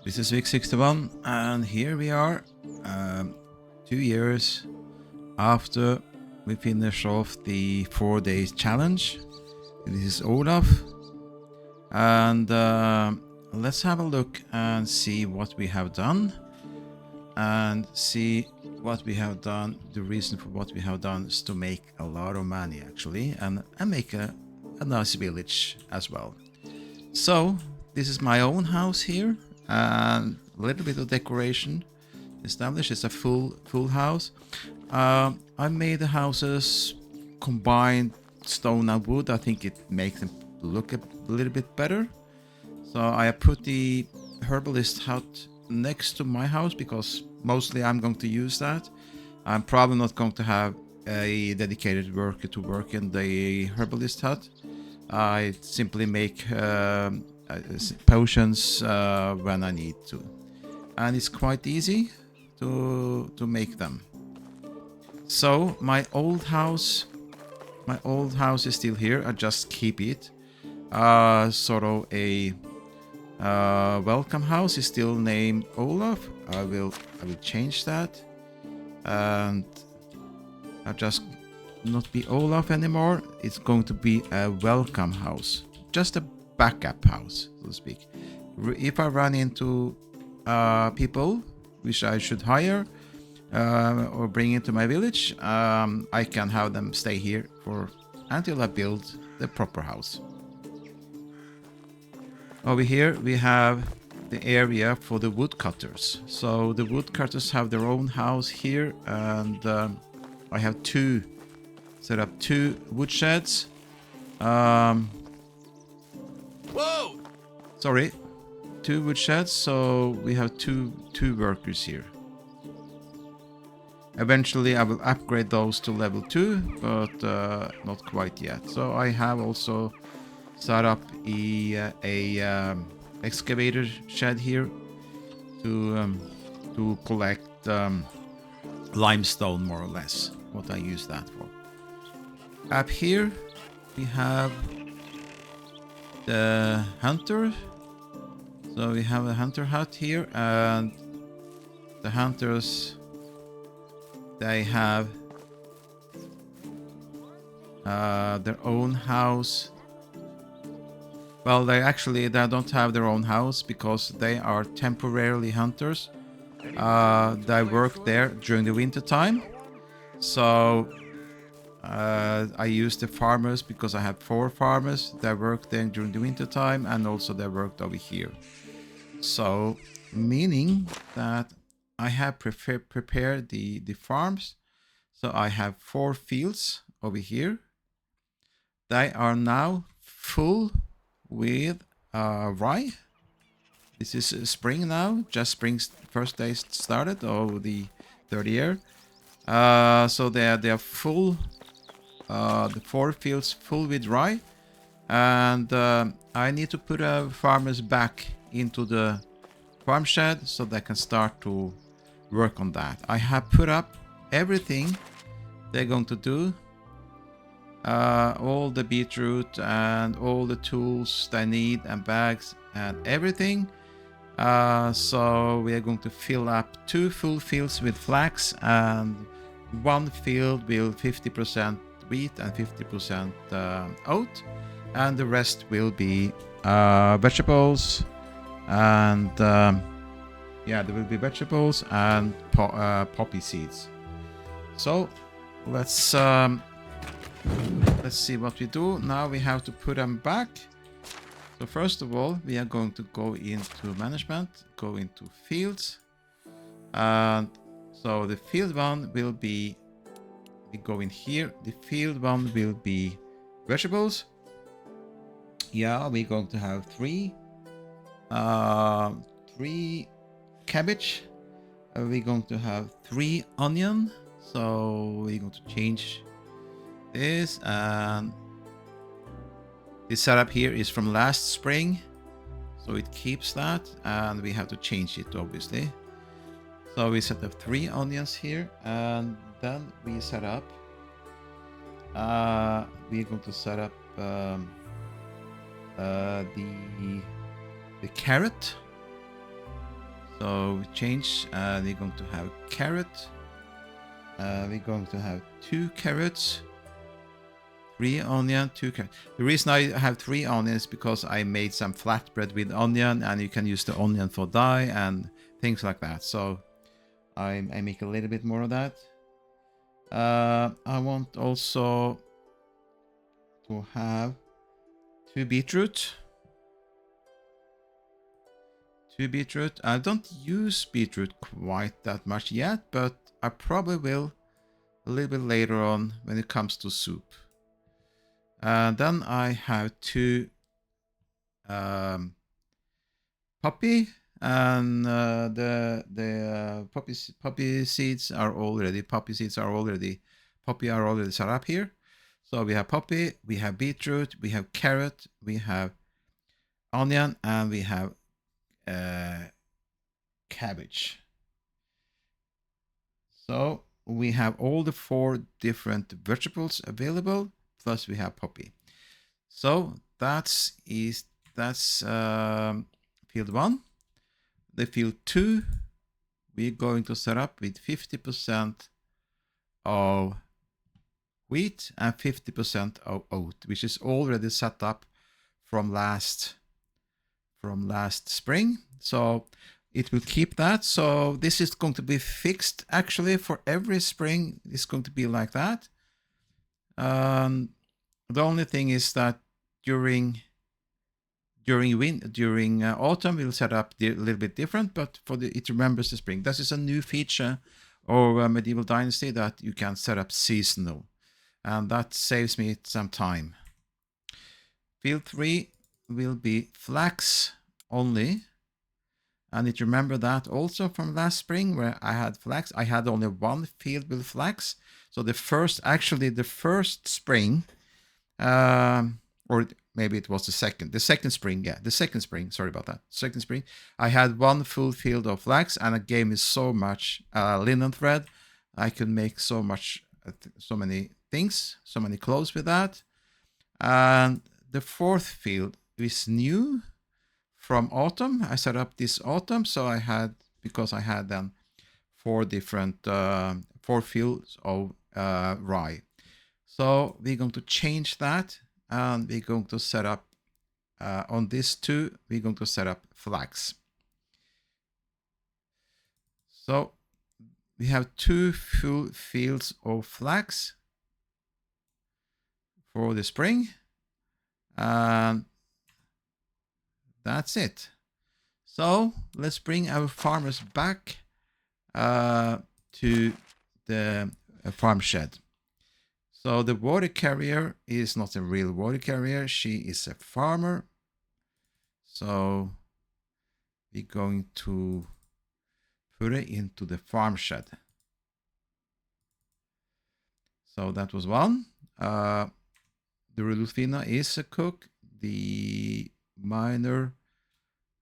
This is week 61, and here we are, 2 years after we finish off the 4 days challenge. This is Olaf, and let's have a look and see what we have done, and see what we have done. The reason for what we have done is to make a lot of money, actually, and make a nice village as well. So this is my own house here, and a little bit of decoration established. It's a full house. I made the houses combined stone and wood. I think it makes them look a little bit better. So I put the herbalist hut next to my house because mostly I'm going to use that. I'm probably not going to have a dedicated worker to work in the herbalist hut. I simply make potions when I need to, and it's quite easy to make them. So my old house is still here. I just keep it. Sort of a welcome house is still named Olaf. I will change that, and I'll just not be Olaf anymore. It's going to be a welcome house, just a backup house, so to speak. If I run into people which I should hire or bring into my village, I can have them stay here until I build the proper house. Over here we have the area for the woodcutters. So the woodcutters have their own house here, and I have set up two wood sheds. Whoa! Sorry, two wood sheds. So we have two workers here. Eventually, I will upgrade those to level 2, but not quite yet. So I have also set up a excavator shed here to collect limestone, more or less. What I use that for. Up here we have the hunter. So we have a hunter hut here, and the hunters, they have their own house. Well, they don't have their own house because they are temporarily hunters. They work there during the winter time. So I use the farmers because I have 4 farmers that work there during the winter time, and also they worked over here. So meaning that I have prepared the farms. So I have 4 fields over here. They are now full with rye. This is spring now, just spring's first day started of the third year. So they are full. The 4 fields full with rye, and I need to put farmers back into the farm shed so they can start to work on that. I have put up everything they're going to do, all the beetroot and all the tools they need and bags and everything. So we are going to fill up 2 full fields with flax, and 1 field will 50% wheat and 50% oat, and the rest will be vegetables, and there will be vegetables and poppy seeds. So let's see what we do. Now we have to put them back. So first of all, we are going to go into management, go into fields, and so the field 1 will be, we go in here, the field 1 will be vegetables. Yeah, we're going to have 3 cabbage. We're going to have 3 onion. So we're going to change this, and this setup here is from last spring, so it keeps that, and we have to change it obviously. So we set up 3 onions here, and then we set up we're going to set up the carrot. So change, we're going to have carrot. We're going to have 2 carrots, 3 onion, 2 carrots. The reason I have 3 onions is because I made some flatbread with onion, and you can use the onion for dye and things like that. So I make a little bit more of that. I want also to have 2 beetroot. 2 beetroot. I don't use beetroot quite that much yet, but I probably will a little bit later on when it comes to soup. Then I have 2 poppy, and the poppy seeds are already set up here. So we have poppy, we have beetroot, we have carrot, we have onion, and we have cabbage. So we have all the 4 different vegetables available, plus we have poppy. So that's field 1. The field 2, we're going to set up with 50% of wheat and 50% of oat, which is already set up from last spring. So it will keep that. So this is going to be fixed actually for every spring. It's going to be like that. The only thing is that during autumn we'll set up a little bit different, but it remembers the spring. This is a new feature of Medieval Dynasty, that you can set up seasonal, and that saves me some time. Field 3 will be flax only, and it remember that also from last spring where I had flax. I had only 1 field with flax. So the first spring, or maybe it was the second spring, sorry about that. Second spring, I had 1 full field of flax, and it gave me so much linen thread. I could make so many things, so many clothes with that. And the 4th field is new from autumn. I set up this autumn, so because I had then 4 different 4 fields of rye. So we're going to change that, and we're going to set up on this 2, we're going to set up flax. So we have 2 full fields of flax for the spring, and that's it. So let's bring our farmers back to the farm shed. So the water carrier is not a real water carrier. She is a farmer. So we're going to put it into the farm shed. So that was 1. The Rudolfina is a cook. The miner,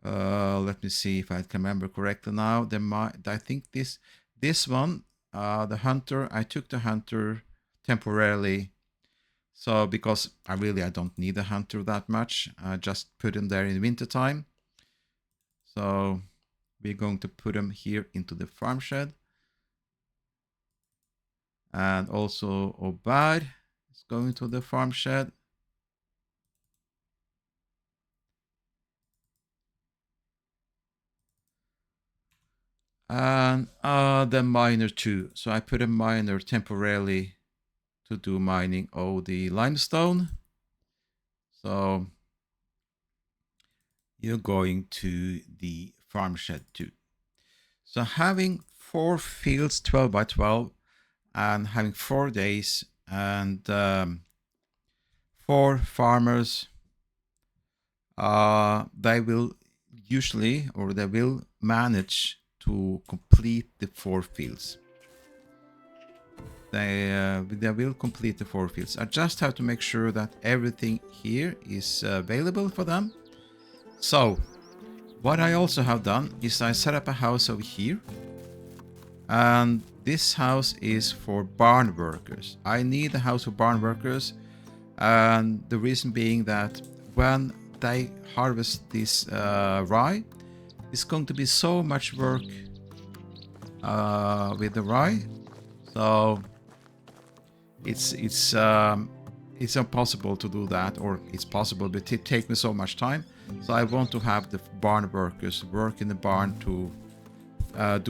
let me see if I can remember correctly now. I think this one, the hunter, I took the hunter temporarily. So because I don't need a hunter that much, I just put him there in the winter time. So we're going to put him here into the farm shed. And also Obad is going to the farm shed. And the miner too. So I put a miner temporarily to do mining of the limestone. So you're going to the farm shed too. So having 4 fields 12 by 12 and having 4 days and 4 farmers, they will manage to complete the 4 fields. They will complete the 4 fields. I just have to make sure that everything here is available for them. So what I also have done is I set up a house over here, and this house is for barn workers. I need a house for barn workers, and the reason being that when they harvest this rye, it's going to be so much work with the rye. So it's impossible to do that, or it's possible, but it takes me so much time. So I want to have the barn workers work in the barn to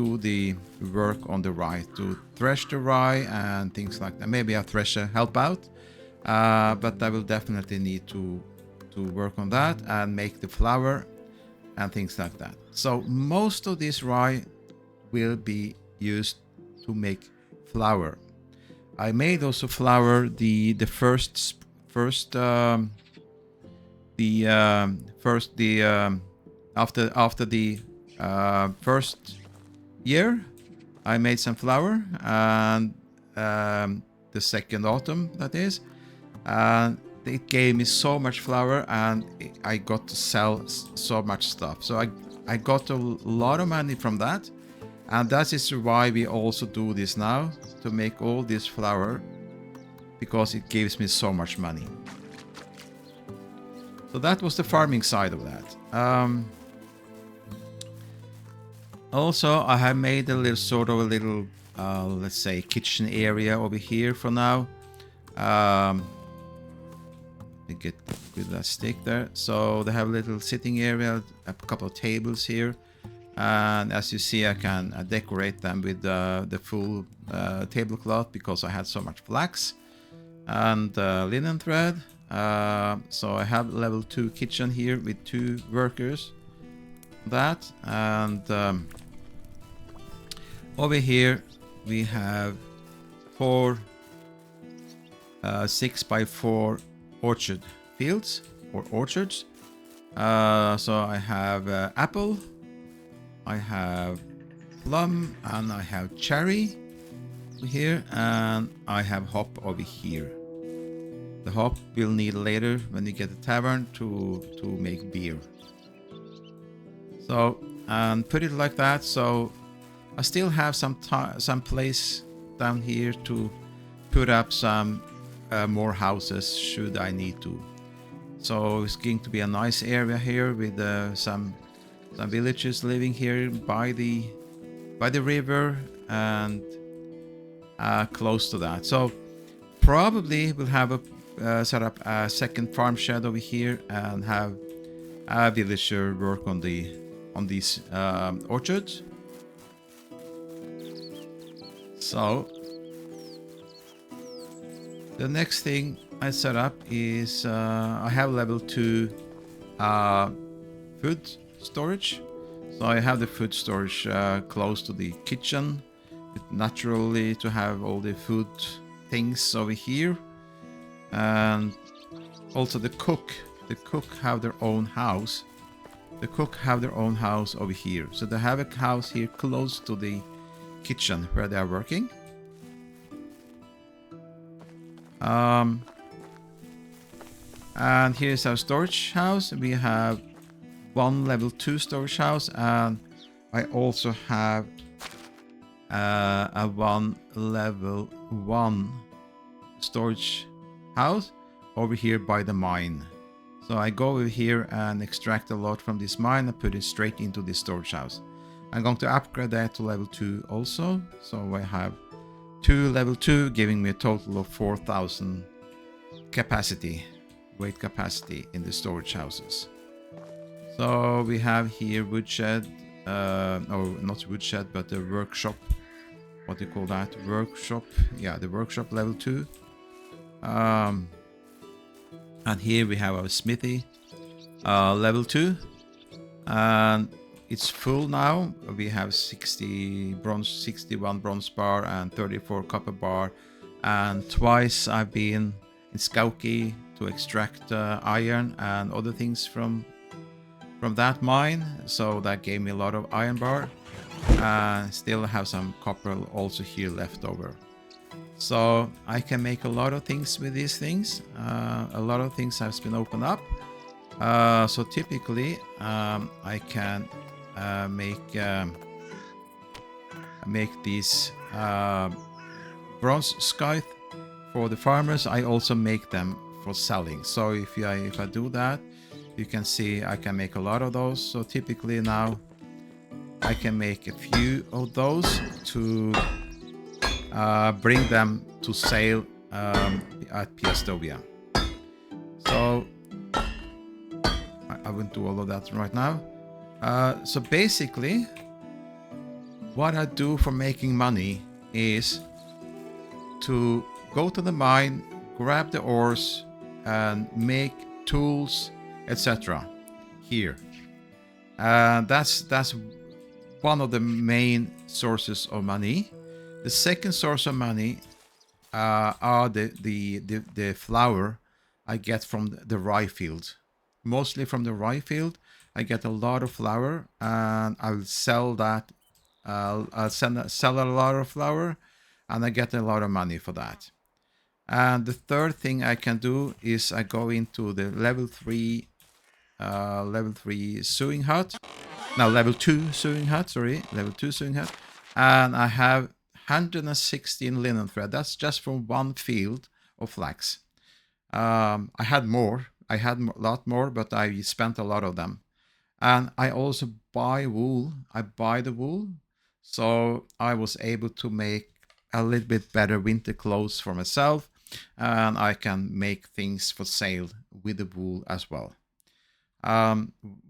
do the work on the rye, to thresh the rye and things like that. Maybe a thresher help out, but I will definitely need to work on that and make the flour and things like that. So most of this rye will be used to make flour. I made also flour after the first year. I made some flour, and the second autumn, that is, and it gave me so much flour, and I got to sell so much stuff. So I got a lot of money from that, and that is why we also do this now, to make all this flour, because it gives me so much money. So that was the farming side of that. Also, I have made a little let's say kitchen area over here for now. Let me get with that stick there. So they have a little sitting area, a couple of tables here, and as you see, I can decorate them with the full tablecloth, because I had so much flax and linen thread. So I have level 2 kitchen here with 2 workers. That, and over here we have 4 6x4 orchard fields, or orchards. So I have apple, I have plum, and I have cherry here, and I have hop over here. The hop we'll need later when we get the tavern to make beer. So, and put it like that. So I still have some place down here to put up some more houses should I need to. So it's going to be a nice area here with some villagers living here by the river and close to that. So probably we'll have a set up a second farm shed over here and have a villager work on these orchards. So the next thing I set up is I have level 2 food storage. So I have the food storage close to the kitchen, naturally, to have all the food things over here. And also the cook have their own house. The cook have their own house over here. So they have a house here close to the kitchen where they are working. And here's our storage house. We have 1 level 2 storage house, and I also have a 1 level 1 storage house over here by the mine. So I go over here and extract a lot from this mine and put it straight into this storage house. I'm going to upgrade that to level 2 also. So I have 2 level 2, giving me a total of 4,000 weight capacity in the storage houses. So we have here woodshed, no, not woodshed, but the workshop. What do you call that? Workshop. Yeah, the workshop level 2. And here we have our smithy level 2, and it's full now. We have 61 bronze bar and 34 copper bar, and twice I've been in Skauki to extract iron and other things from that mine, so that gave me a lot of iron bar. Still have some copper also here left over. So I can make a lot of things with these things. A lot of things have been opened up. So typically I can make these bronze scythe for the farmers. I also make them for selling. So if I do that, you can see I can make a lot of those. So typically now I can make a few of those to bring them to sale at Piastovia. So I won't do all of that right now. So basically, what I do for making money is to go to the mine, grab the ores, and make tools, etc. here. That's one of the main sources of money. The second source of money are the flour I get from the rye field. Mostly from the rye field, I get a lot of flour, and I'll sell that. I'll sell a lot of flour, and I get a lot of money for that. And the third thing I can do is I go into the level 3 sewing hut. Now level 2 sewing hut, and I have 116 linen thread. That's just from one field of flax. I had a lot more, but I spent a lot of them. And I also buy wool. I buy the wool, so I was able to make a little bit better winter clothes for myself, and I can make things for sale with the wool as well.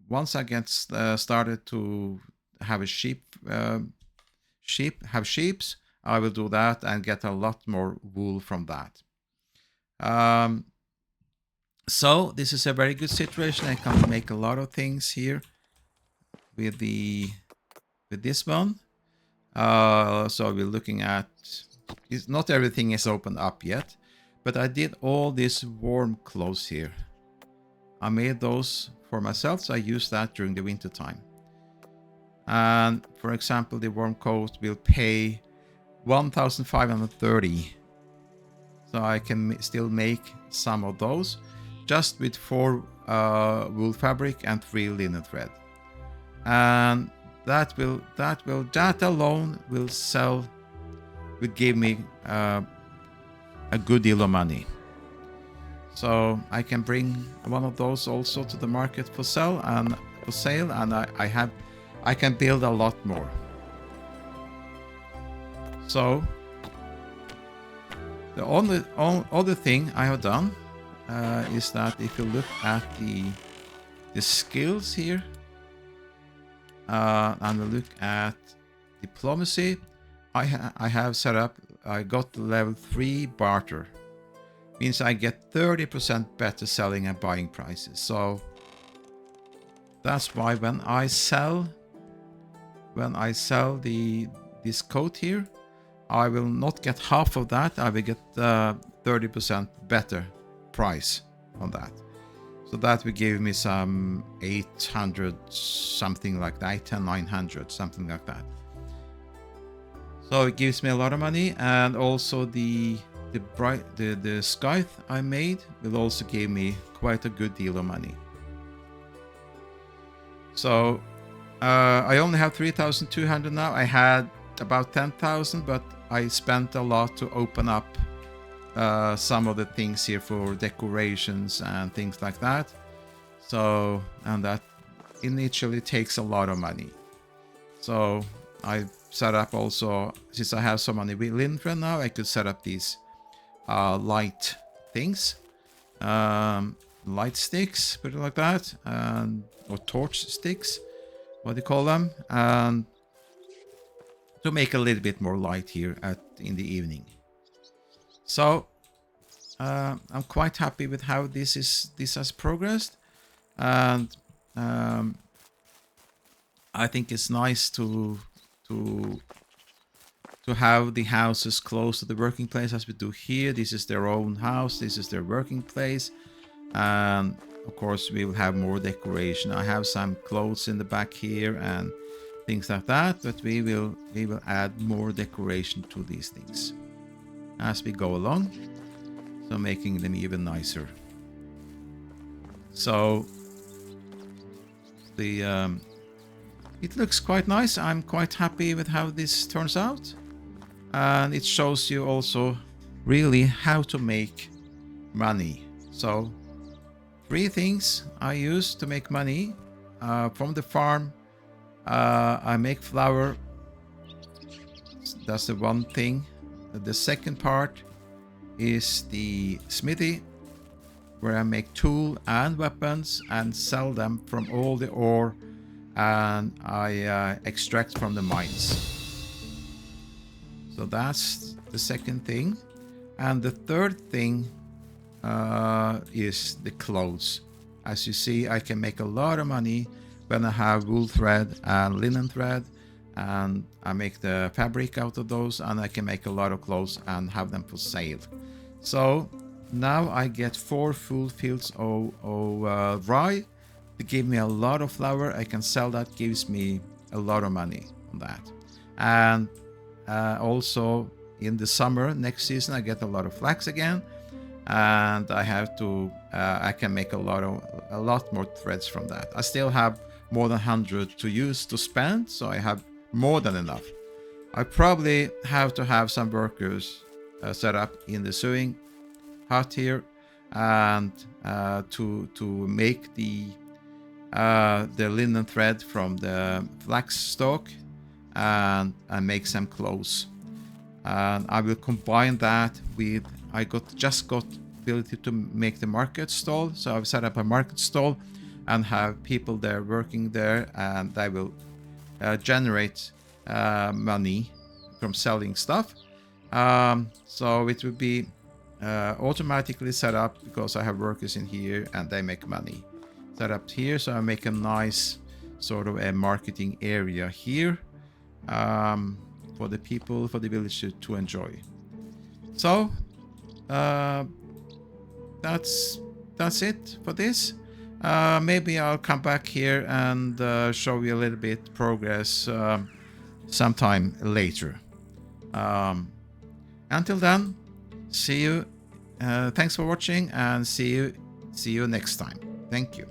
Once I get started to have a sheep, I will do that and get a lot more wool from that. So this is a very good situation. I can make a lot of things here with this one. So we're looking at, not everything is opened up yet, but I did all these warm clothes here. I made those for myself, so I use that during the winter time. And for example, the warm coat will pay 1,530. So I can still make some of those just with 4 wool fabric and 3 linen thread. And that alone will give me a good deal of money. So I can bring one of those also to the market for sale, and I can build a lot more. So the only other thing I have done is that if you look at the skills here, and we look at diplomacy, I have set up. I got the level 3 barter. Means I get 30% better selling and buying prices. So that's why when I sell this coat here, I will not get half of that. I will get 30% better price on that. So that will give me some 800, something like that, 800, 900, something like that. So it gives me a lot of money, and also the scythe I made will also give me quite a good deal of money. So I only have 3,200 now. I had about 10,000, but I spent a lot to open up some of the things here for decorations and things like that. So, and that initially takes a lot of money. So I set up also, since I have so many linen thread now, I could set up these light things, light sticks, put it like that, or torch sticks, what do you call them, and to make a little bit more light here in the evening. So I'm quite happy with how this has progressed, and I think it's nice to have the houses close to the working place as we do here. This is their own house, this is their working place, and of course we will have more decoration. I have some clothes in the back here and things like that, but we will add more decoration to these things as we go along, so making them even nicer. So it looks quite nice. I'm quite happy with how this turns out, and it shows you also really how to make money. So 3 things I use to make money from the farm, I make flour. That's the one thing. The second part is the smithy, where I make tool and weapons and sell them from all the ore and I extract from the mines. So that's the second thing. And the third thing is the clothes. As you see, I can make a lot of money when I have wool thread and linen thread, and I make the fabric out of those, and I can make a lot of clothes and have them for sale. So now I get 4 full fields of rye to give me a lot of flour. I can sell that, gives me a lot of money on that. And also in the summer next season I get a lot of flax again, and I have to I can make a lot more threads from that. I still have more than 100 to use to spend, so I have more than enough. I probably have to have some workers set up in the sewing hut here, and to make the linen thread from the flax stalk and make some clothes. And I will combine that with just got ability to make the market stall, so I've set up a market stall and have people there working there, and they will generate money from selling stuff. So it will be automatically set up because I have workers in here and they make money. Set up here, so I make a nice sort of a marketing area here for the people, for the village to enjoy. So that's it for this. Maybe I'll come back here and show you a little bit progress sometime later. Until then, see you. Thanks for watching, and see you next time. Thank you.